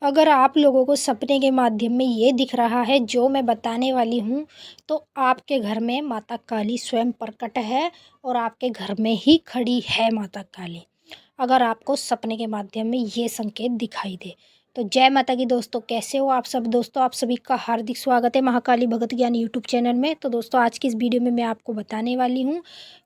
अगर आप लोगों को सपने के माध्यम में ये दिख रहा है जो मैं बताने वाली हूँ, तो आपके घर में माता काली स्वयं प्रकट है और आपके घर में ही खड़ी है माता काली। अगर आपको सपने के माध्यम में ये संकेत दिखाई दे। तो जय माता की दोस्तों, कैसे हो आप सब दोस्तों? आप सभी का हार्दिक स्वागत है महाकाली भगत ज्ञान यूट्यूब चैनल में। तो दोस्तों, आज की इस वीडियो में मैं आपको बताने वाली हूँ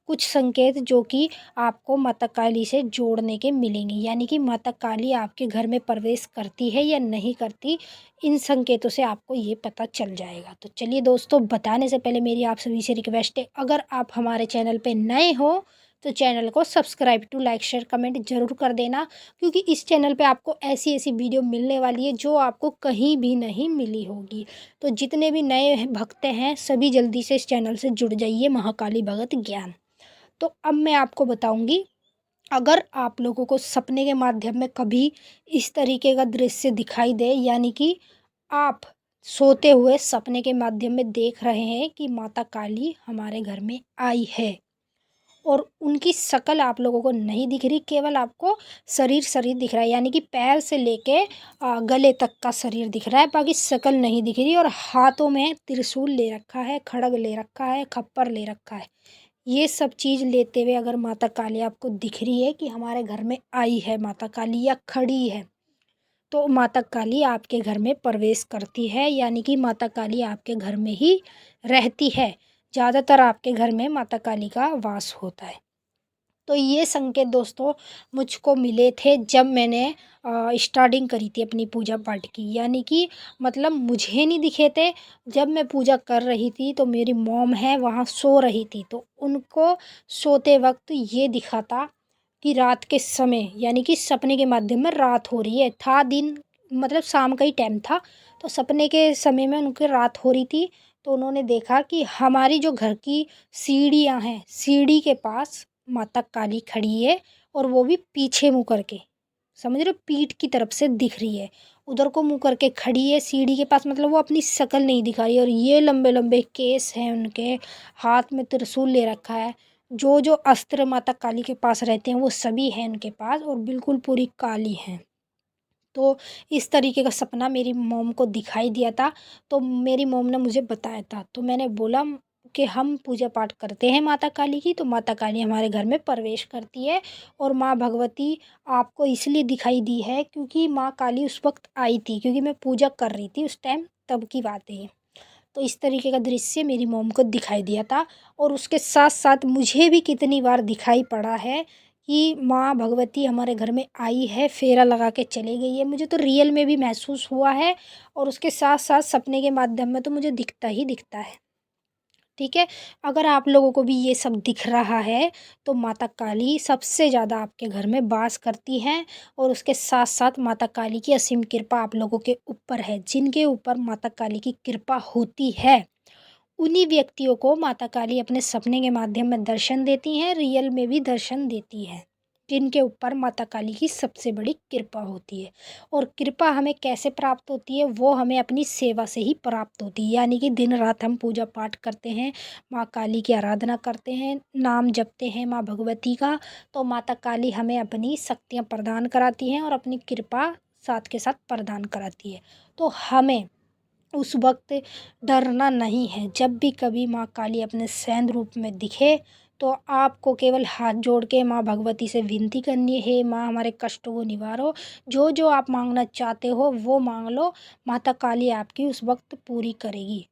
कुछ संकेत जो कि आपको माता काली से जोड़ने के मिलेंगे, यानी कि माता काली आपके घर में प्रवेश करती है या नहीं करती। इन संकेतों से आपको ये पता चल जाएगा। तो चलिए दोस्तों, बताने से पहले मेरी आप सभी से रिक्वेस्ट है, अगर आप हमारे चैनल पे नए हो तो चैनल को subscribe to like share comment ज़रूर कर देना, क्योंकि इस चैनल पे आपको ऐसी ऐसी वीडियो मिलने वाली है जो आपको कहीं भी नहीं मिली होगी। तो जितने भी नए भक्त हैं सभी जल्दी से इस चैनल से जुड़ जाइए, महाकाली भगत ज्ञान। तो अब मैं आपको बताऊंगी, अगर आप लोगों को सपने के माध्यम में कभी इस तरीके का दृश्य दिखाई दे, यानी कि आप सोते हुए सपने के माध्यम में देख रहे हैं कि माता काली हमारे घर में आई है और उनकी शक्ल आप लोगों को नहीं दिख रही, केवल आपको शरीर शरीर दिख रहा है, यानी कि पैर से लेके गले तक का शरीर दिख रहा है, बाकी शक्ल नहीं दिख रही। और हाथों में त्रिशूल ले रखा है, खड़ग ले रखा है, खप्पर ले रखा है। ये सब चीज़ लेते हुए अगर माता काली आपको दिख रही है कि हमारे घर में आई है माता काली या खड़ी है, तो माता काली आपके घर में प्रवेश करती है, यानी कि माता काली आपके घर में ही रहती है। ज़्यादातर आपके घर में माता काली का वास होता है। तो ये संकेत दोस्तों मुझको मिले थे जब मैंने स्टार्टिंग करी थी अपनी पूजा पाठ की, यानी कि मतलब मुझे नहीं दिखे थे। जब मैं पूजा कर रही थी तो मेरी मॉम है वहाँ सो रही थी, तो उनको सोते वक्त ये दिखा था कि रात के समय, यानी कि सपने के माध्यम में रात हो रही है, था दिन मतलब शाम का ही टाइम था, तो सपने के समय में उनके रात हो रही थी। तो उन्होंने देखा कि हमारी जो घर की सीढ़ियाँ हैं, सीढ़ी के पास माता काली खड़ी है और वो भी पीछे मुँह करके, समझ रहे हो, पीठ की तरफ से दिख रही है, उधर को मुँह करके खड़ी है सीढ़ी के पास, मतलब वो अपनी शक्ल नहीं दिखा रही। और ये लंबे लंबे केस हैं उनके, हाथ में त्रिशूल ले रखा है। जो जो अस्त्र माता काली के पास रहते हैं वो सभी हैं उनके पास, और बिल्कुल पूरी काली हैं। तो इस तरीके का सपना मेरी मॉम को दिखाई दिया था, तो मेरी मॉम ने मुझे बताया था। तो मैंने बोला कि हम पूजा पाठ करते हैं माता काली की, तो माता काली हमारे घर में प्रवेश करती है। और माँ भगवती आपको इसलिए दिखाई दी है क्योंकि माँ काली उस वक्त आई थी, क्योंकि मैं पूजा कर रही थी उस टाइम, तब की बात है ये। तो इस तरीके का दृश्य मेरी मॉम को दिखाई दिया था। और उसके साथ साथ मुझे भी कितनी बार दिखाई पड़ा है कि माँ भगवती हमारे घर में आई है, फेरा लगा के चली गई है। मुझे तो रियल में भी महसूस हुआ है, और उसके साथ साथ सपने के माध्यम में तो मुझे दिखता ही दिखता है। ठीक है, अगर आप लोगों को भी ये सब दिख रहा है तो माता काली सबसे ज़्यादा आपके घर में वास करती हैं। और उसके साथ साथ माता काली की असीम कृपा आप लोगों के ऊपर है। जिनके ऊपर माता काली की कृपा होती है उन्हीं व्यक्तियों को माता काली अपने सपने के माध्यम में दर्शन देती हैं, रियल में भी दर्शन देती हैं, जिनके ऊपर माता काली की सबसे बड़ी कृपा होती है। और कृपा हमें कैसे प्राप्त होती है? वो हमें अपनी सेवा से ही प्राप्त होती है, यानी कि दिन रात हम पूजा पाठ करते हैं, माँ काली की आराधना करते हैं, नाम जपते हैं माँ भगवती का, तो माता काली हमें अपनी शक्तियाँ प्रदान कराती हैं और अपनी कृपा साथ के साथ प्रदान कराती है। तो हमें उस वक्त डरना नहीं है। जब भी कभी माँ काली अपने सैन्य रूप में दिखे तो आपको केवल हाथ जोड़ के माँ भगवती से विनती करनी है, माँ हमारे कष्टों को निवारो, जो जो आप मांगना चाहते हो वो मांग लो, माता काली आपकी उस वक्त पूरी करेगी।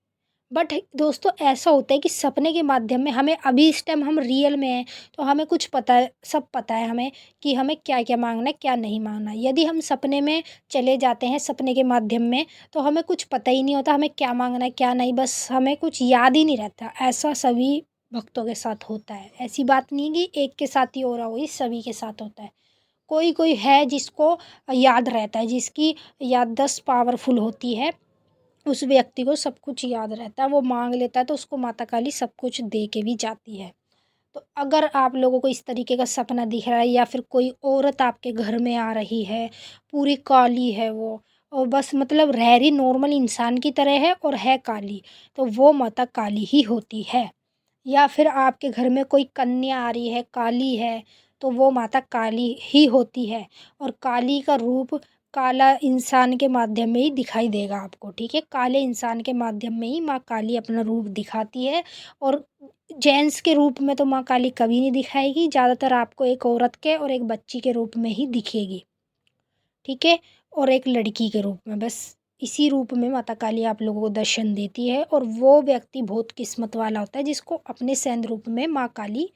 बट दोस्तों, ऐसा होता है कि सपने के माध्यम में हमें अभी इस टाइम हम रियल में हैं, तो हमें कुछ पता है, सब पता है हमें कि हमें क्या क्या मांगना है क्या नहीं मांगना है। यदि हम सपने में चले जाते हैं सपने के माध्यम में, तो हमें कुछ पता ही नहीं होता हमें क्या मांगना है क्या नहीं, बस हमें कुछ याद ही नहीं रहता। ऐसा सभी भक्तों के साथ होता है, ऐसी बात नहीं कि एक के साथ ही हो रहा हो, ये सभी के साथ होता है। कोई कोई है जिसको याद रहता है, जिसकी याददाश्त पावरफुल होती है, उस व्यक्ति को सब कुछ याद रहता है, वो मांग लेता है तो उसको माता काली सब कुछ दे के भी जाती है। तो अगर आप लोगों को इस तरीके का सपना दिख रहा है, या फिर कोई औरत आपके घर में आ रही है, पूरी काली है वो, और बस मतलब रह रही नॉर्मल इंसान की तरह है और है काली, तो वो माता काली ही होती है। या फिर आपके घर में कोई कन्या आ रही है काली है, तो वो माता काली ही होती है। और काली का रूप काला इंसान के माध्यम में ही दिखाई देगा आपको, ठीक है। काले इंसान के माध्यम में ही माँ काली अपना रूप दिखाती है। और जेंट्स के रूप में तो माँ काली कभी नहीं दिखाएगी, ज़्यादातर आपको एक औरत के और एक बच्ची के रूप में ही दिखेगी, ठीक है। और एक लड़की के रूप में, बस इसी रूप में माता काली आप लोगों को दर्शन देती है। और वो व्यक्ति बहुत किस्मत वाला होता है जिसको अपने सैन्य रूप में माँ काली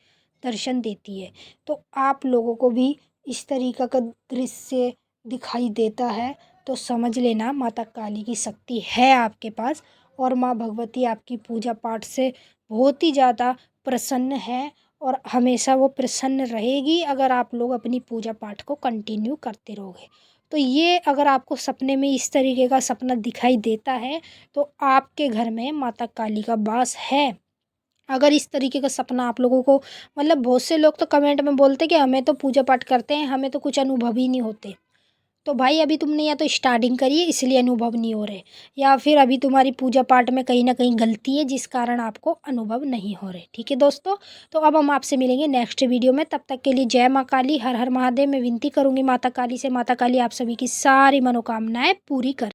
दर्शन देती है। तो आप लोगों को भी इस तरीक़ा का दृश्य दिखाई देता है तो समझ लेना माता काली की शक्ति है आपके पास। और माँ भगवती आपकी पूजा पाठ से बहुत ही ज़्यादा प्रसन्न है और हमेशा वो प्रसन्न रहेगी अगर आप लोग अपनी पूजा पाठ को कंटिन्यू करते रहोगे। तो ये अगर आपको सपने में इस तरीके का सपना दिखाई देता है तो आपके घर में माता काली का वास है। अगर इस तरीके का सपना आप लोगों को, मतलब बहुत से लोग तो कमेंट में बोलते कि हमें तो पूजा पाठ करते हैं, हमें तो कुछ अनुभव ही नहीं होते। तो भाई अभी तुमने या तो स्टार्टिंग करी है इसलिए अनुभव नहीं हो रहे, या फिर अभी तुम्हारी पूजा पाठ में कहीं ना कहीं गलती है जिस कारण आपको अनुभव नहीं हो रहे, ठीक है दोस्तों। तो अब हम आपसे मिलेंगे नेक्स्ट वीडियो में, तब तक के लिए जय माँ काली, हर हर महादेव। मैं विनती करूँगी माता काली से, माता काली आप सभी की सारी मनोकामनाएं पूरी कर।